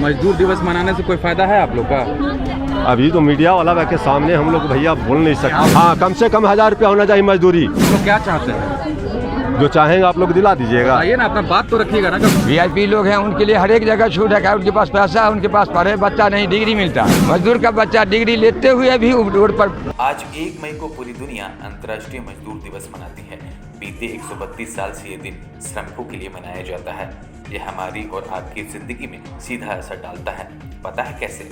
मजदूर दिवस मनाने से कोई फायदा है आप लोग का? अभी तो मीडिया वाला के सामने हम लोग भैया बोल नहीं सकते। हाँ, कम से कम 1000 रुपया होना चाहिए मजदूरी। तो क्या चाहते हैं? जो चाहेंगे आप लोग दिला दीजिएगा। आइए ना, अपना बात तो रखिएगा ना। VIP लोग हैं, उनके लिए हर एक जगह छूट है। उनके पास पैसा है, उनके पास पढ़े बच्चा नहीं डिग्री मिलता। मजदूर का बच्चा डिग्री लेते हुए भी रोड पर। आज 1 मई को पूरी दुनिया अंतर्राष्ट्रीय मजदूर दिवस मनाती है। बीते 132 साल से ये दिन श्रमिकों के लिए मनाया जाता है। यह हमारी और आपकी जिंदगी में सीधा असर डालता है। पता है कैसे?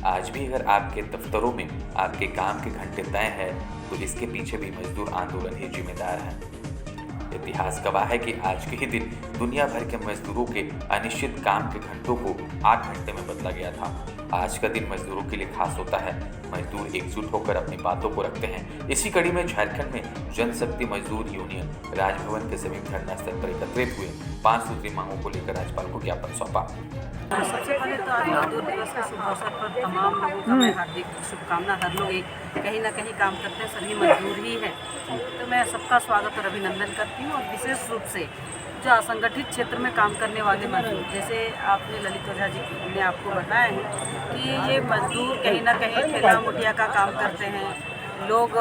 आज भी अगर आपके दफ्तरों में आपके काम के घंटे तय हैं, तो इसके पीछे भी मजदूर आंदोलन ही जिम्मेदार है। इतिहास गवाह है कि आज के ही दिन दुनिया भर के मजदूरों के अनिश्चित काम के घंटों को 8 घंटे में बदला गया था। आज का दिन मजदूरों के लिए खास होता है। मजदूर एकजुट होकर अपनी बातों को रखते हैं। इसी कड़ी में झारखंड में जनशक्ति मजदूर यूनियन राजभवन के समीप धरना स्थल पर एकत्रित हुए 5 सूत्री मांगों को लेकर राज्यपाल को ज्ञापन सौंपा। सबसे पहले तो आज मजदूर दिवस के शुभ अवसर पर तमाम लोगों का मैं हार्दिक शुभकामना। हर लोग कहीं ना कहीं काम करते हैं, सभी मजदूर ही हैं, तो मैं सबका स्वागत और अभिनंदन करती हूँ। और विशेष रूप से जो असंगठित क्षेत्र में काम करने वाले मजदूर, जैसे आपने ललित ओझा जी ने आपको बताया है कि ये मजदूर कहीं ना कहीं ठेला मुठिया का काम करते हैं, लोग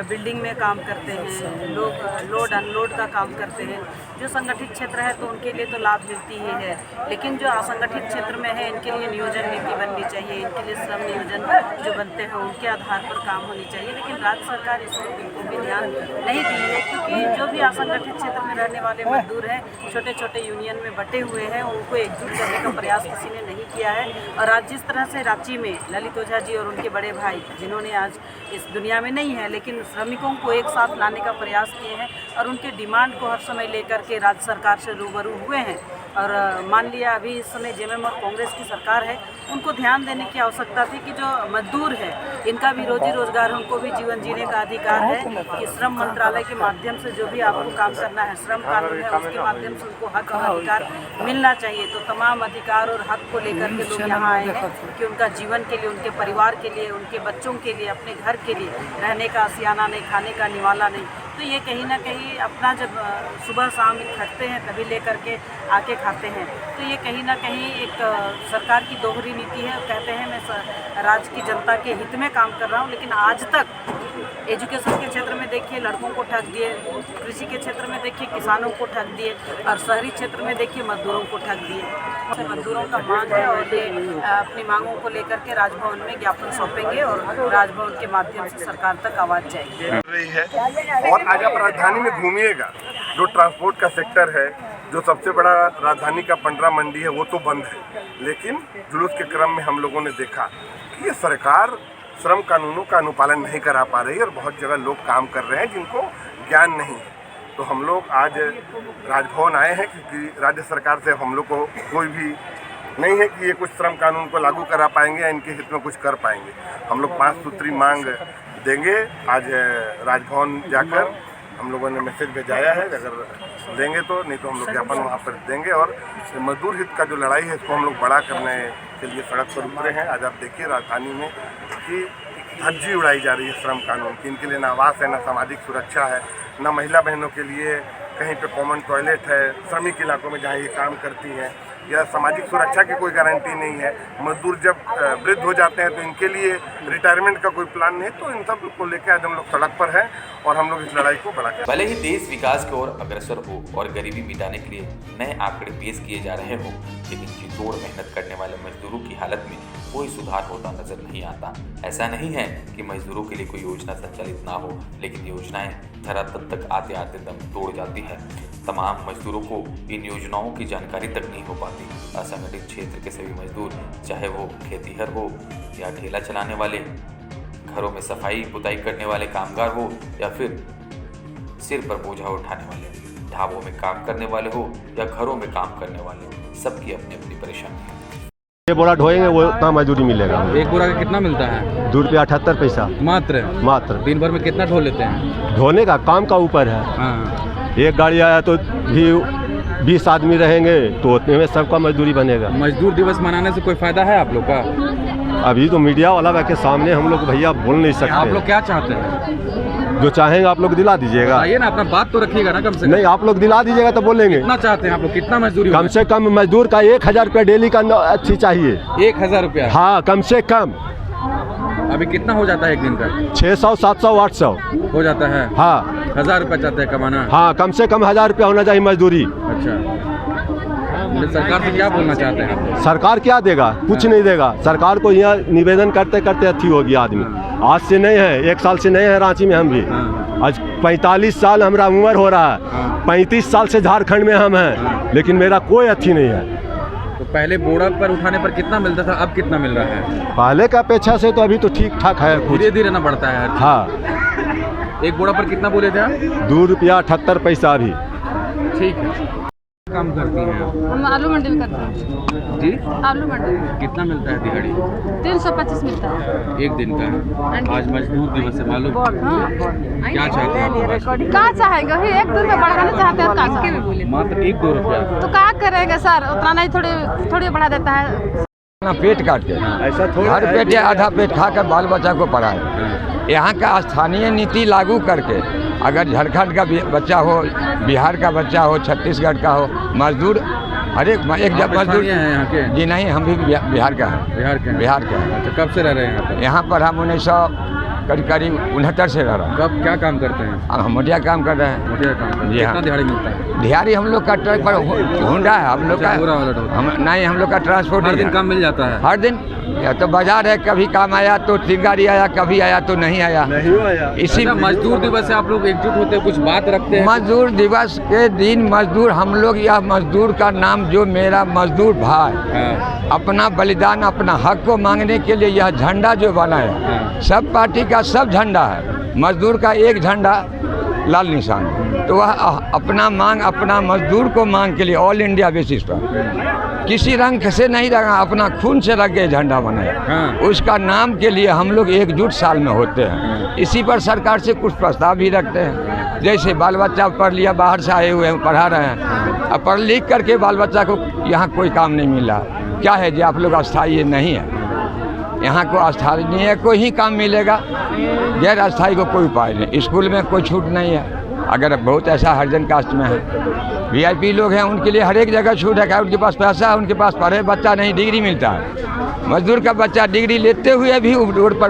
बिल्डिंग में काम करते हैं, लोग लोड अनलोड का काम करते हैं। जो संगठित क्षेत्र है तो उनके लिए तो लाभ मिलती ही है, लेकिन जो असंगठित क्षेत्र में है इनके लिए नियोजन नीति बननी चाहिए। इनके लिए श्रम नियोजन जो बनते हैं उनके आधार पर काम होनी चाहिए, लेकिन राज्य सरकार इस पर बिल्कुल भी ध्यान नहीं दी है। क्योंकि जो भी असंगठित क्षेत्र में रहने वाले मजदूर हैं, छोटे छोटे यूनियन में बटे हुए हैं, उनको एकजुट करने का प्रयास किसी ने नहीं किया है। और आज जिस तरह से रांची में ललित ओझा जी और उनके बड़े भाई, जिन्होंने आज इस दुनिया में नहीं है लेकिन श्रमिकों को एक साथ लाने का प्रयास किए हैं और उनके डिमांड को हर समय लेकर के राज्य सरकार से रूबरू हुए हैं। और मान लिया अभी इस समय जेएमएम और कांग्रेस की सरकार है, उनको ध्यान देने की आवश्यकता थी कि जो मजदूर है इनका भी रोजी रोजगार, उनको भी जीवन जीने का अधिकार है। कि श्रम मंत्रालय के माध्यम से जो भी आपको काम करना है, श्रम कानून है, उसके माध्यम से उनको हक और अधिकार मिलना चाहिए। तो तमाम अधिकार और हक को लेकर के लोग यहाँ आए हैं कि उनका जीवन के लिए, उनके परिवार के लिए, उनके बच्चों के लिए, अपने घर के लिए रहने का सियाना नहीं, खाने का निवाला नहीं। तो ये कहीं ना कहीं अपना जब सुबह शाम खटते हैं तभी लेकर के आके खाते हैं। तो ये कहीं ना कहीं एक सरकार की दोहरी नीति है। कहते हैं मैं राज्य की जनता के हित में काम कर रहा हूँ, लेकिन आज तक एजुकेशन के क्षेत्र में देखिए लड़कों को ठग दिए, कृषि के क्षेत्र में देखिए किसानों को ठग दिए, और शहरी क्षेत्र में देखिए मजदूरों को ठग दिए। मजदूरों का मांग है और ये अपनी मांगों को लेकर के राजभवन में ज्ञापन सौंपेंगे और राजभवन के माध्यम से सरकार तक आवाज जाएगी। और आज आप राजधानी में घूमिएगा, जो ट्रांसपोर्ट का सेक्टर है, जो सबसे बड़ा राजधानी का पंडरा मंडी है, वो तो बंद है। लेकिन जुलूस के क्रम में हम लोगों ने देखा कि ये सरकार श्रम कानूनों का अनुपालन नहीं करा पा रही है और बहुत जगह लोग काम कर रहे हैं जिनको ज्ञान नहीं है। तो हम लोग आज राजभवन आए हैं क्योंकि राज्य सरकार से हम लोग को कोई भी नहीं है कि ये कुछ श्रम कानून को लागू करा पाएंगे या इनके हित में कुछ कर पाएंगे। हम लोग 5 सूत्री मांग देंगे। आज राजभवन जाकर हम लोगों ने मैसेज भेजाया है, अगर देंगे तो, नहीं तो हम लोग ज्ञापन वहाँ पर देंगे। और मजदूर हित का जो लड़ाई है इसको हम लोग बड़ा करने के लिए सड़क पर उतरे हैं। आज आप देखिए राजधानी में कि धज्जी उड़ाई जा रही है श्रम कानून की। इनके लिए ना आवास है, ना सामाजिक सुरक्षा है, ना महिला बहनों के लिए कहीं पे कॉमन टॉयलेट है, श्रमिक इलाकों में जहाँ ये काम करती हैं, या सामाजिक सुरक्षा की कोई गारंटी नहीं है। मजदूर जब वृद्ध हो जाते हैं तो इनके लिए रिटायरमेंट का कोई प्लान नहीं। तो इन सब को लेकर आज हम लोग सड़क पर हैं और हम लोग इस लड़ाई को बड़ा करें। भले ही देश विकास की ओर अग्रसर हो और गरीबी मिटाने के लिए नए आंकड़े पेश किए जा रहे हों, लेकिन जी-तोड़ मेहनत करने वाले मजदूरों की हालत में कोई सुधार होता नजर नहीं आता। ऐसा नहीं है कि मजदूरों के लिए कोई योजना संचालित ना हो, लेकिन योजनाएं धरातल तक आते आते दम तोड़ जाती है। तमाम मजदूरों को इन योजनाओं की जानकारी तक नहीं हो पाती। असंगठित क्षेत्र के सभी मजदूर, चाहे वो खेतीहर हो या ठेला चलाने वाले, घरों में सफाई पुताई करने वाले कामगार हो या फिर सिर पर बोझा उठाने वाले, ढाबों में काम करने वाले हो या घरों में काम करने वाले, सबकी अपनी अपनी परेशानी है। ये बोरा ढोएंगे वो उतना मजदूरी मिलेगा। एक बोरा का कितना मिलता है? 2 रुपया 78 पैसा मात्र। दिन भर में कितना ढो लेते हैं? ढोने का काम का ऊपर है। हाँ। एक गाड़ी आया तो भी 20 आदमी रहेंगे तो उतने में सबका मजदूरी बनेगा। मजदूर दिवस मनाने से कोई फायदा है आप लोग का? अभी तो मीडिया वाला के सामने हम लोग भैया बोल नहीं आप सकते। लोग क्या चाहते हैं? जो चाहेंगे आप लोग दिला दीजिएगा। आइए ना, अपना बात तो रखिएगा ना कम से कम। नहीं, आप लोग दिला दीजिएगा तो बोलेंगे। कितना चाहते हैं आप लोग? कितना मजदूरी कम से कम मजदूर का 1000 रुपया डेली का अच्छी चाहिए। 1000 रुपया? हाँ, कम से कम। अभी कितना हो जाता है एक दिन का? 600, 700, 800 हो जाता है। हाँ, 1000 रुपया चाहते हैं कमाना? हाँ, कम से कम 1000 रुपया होना चाहिए मजदूरी। अच्छा, सरकार से क्या बोलना चाहते हैं आप? सरकार क्या देगा? कुछ नहीं देगा। सरकार को यहाँ निवेदन करते करते अथी हो गया आदमी। आज से नहीं है, 1 साल से नहीं है रांची में हम भी। आज 45 साल हमारा उम्र हो रहा है। 35 साल से झारखंड में हम हैं, लेकिन मेरा कोई अथी नहीं है। तो पहले बोरा पर उठाने पर कितना मिलता था, अब कितना मिल रहा है? पहले का अपेक्षा से तो अभी तो ठीक ठाक है। धीरे धीरे ना बढ़ता है। हाँ, एक बोरा पर कितना बोले थे आप? 2 रुपया 78 पैसा अभी। ठीक है। काम करती हैं आप? हम आलू मंडी में करते हैं जी? आलू मंडी में कितना मिलता है दिहाड़ी? 325 मिलता है एक दिन का। आज मजदूर दिवस है, मालूम? हाँ। क्या चाहते हैं आप? क्या चाहेंगे? वही एक दिन में बढ़ाना चाहते हैं। का मात्र 1-2 रुपया? तो क्या करेंगे सर, उतना नहीं, थोड़ी बढ़ा देता है। अपना पेट काट के ऐसा थोड़ा हर पेट या आधा पेट खा कर बाल बच्चा को पढ़ाए। यहाँ का स्थानीय नीति लागू करके अगर झारखंड का बच्चा हो, बिहार का बच्चा हो, छत्तीसगढ़ का हो, मजदूर हर एक जब मजदूर हैं यहाँ के? जी नहीं, हम भी बिहार का हैं। बिहार के हैं? बिहार के हैं। अच्छा, कब से रह रहे हैं यहाँ पर? यहाँ पर हम 1969 से रह रहे हैं। कब क्या काम करते हैं? अब हम मोटिया काम कर रहे हैं। मोटिया काम करते हैं। जी हाँ। कितना दिहाड़ी मिलता है? दिहाड़ी हम लोग का ट्रक पर होंडा है हम लोग का। पूरा वाला होता है। हम नहीं, हम लोग का ट्रांसपोर्ट हर नहीं दिन है। काम मिल जाता है? हर दिन या तो बाजार है, कभी काम आया तो 3 गाड़ी आया, कभी आया तो नहीं आया। इसी अच्छा, मजदूर दिवस से आप लोग एकजुट होते हैं, कुछ बात रखते हैं? मजदूर दिवस के दिन मजदूर हम लोग, यह मजदूर का नाम जो मेरा मजदूर भाई हाँ। अपना बलिदान, अपना हक को मांगने के लिए यह झंडा जो बनाया, हाँ। सब पार्टी का सब झंडा है, मजदूर का एक झंडा लाल निशान। तो वह अपना मांग, अपना मजदूर को मांग के लिए ऑल इंडिया बेसिस पर किसी रंग से नहीं रंगा, अपना खून से रख के झंडा बनाया। हाँ। उसका नाम के लिए हम लोग एकजुट साल में होते हैं। इसी पर सरकार से कुछ प्रस्ताव भी रखते हैं। जैसे बाल बच्चा पढ़ लिया, बाहर से आए हुए हैं, पढ़ा रहे हैं, अब पढ़ लिख करके बाल बच्चा को यहाँ कोई काम नहीं मिल रहा। क्या है जी, आप लोग अस्थायी नहीं है, यहाँ को अस्थायी को ही काम मिलेगा, गैर अस्थायी को कोई उपाय नहीं। स्कूल में कोई छूट नहीं है। अगर बहुत ऐसा हरिजन कास्ट में है, VIP लोग हैं, उनके लिए हर एक जगह छूट है। उनके पास पैसा है, उनके पास पढ़े बच्चा नहीं, डिग्री मिलता है। मजदूर का बच्चा डिग्री लेते हुए भी रोड पर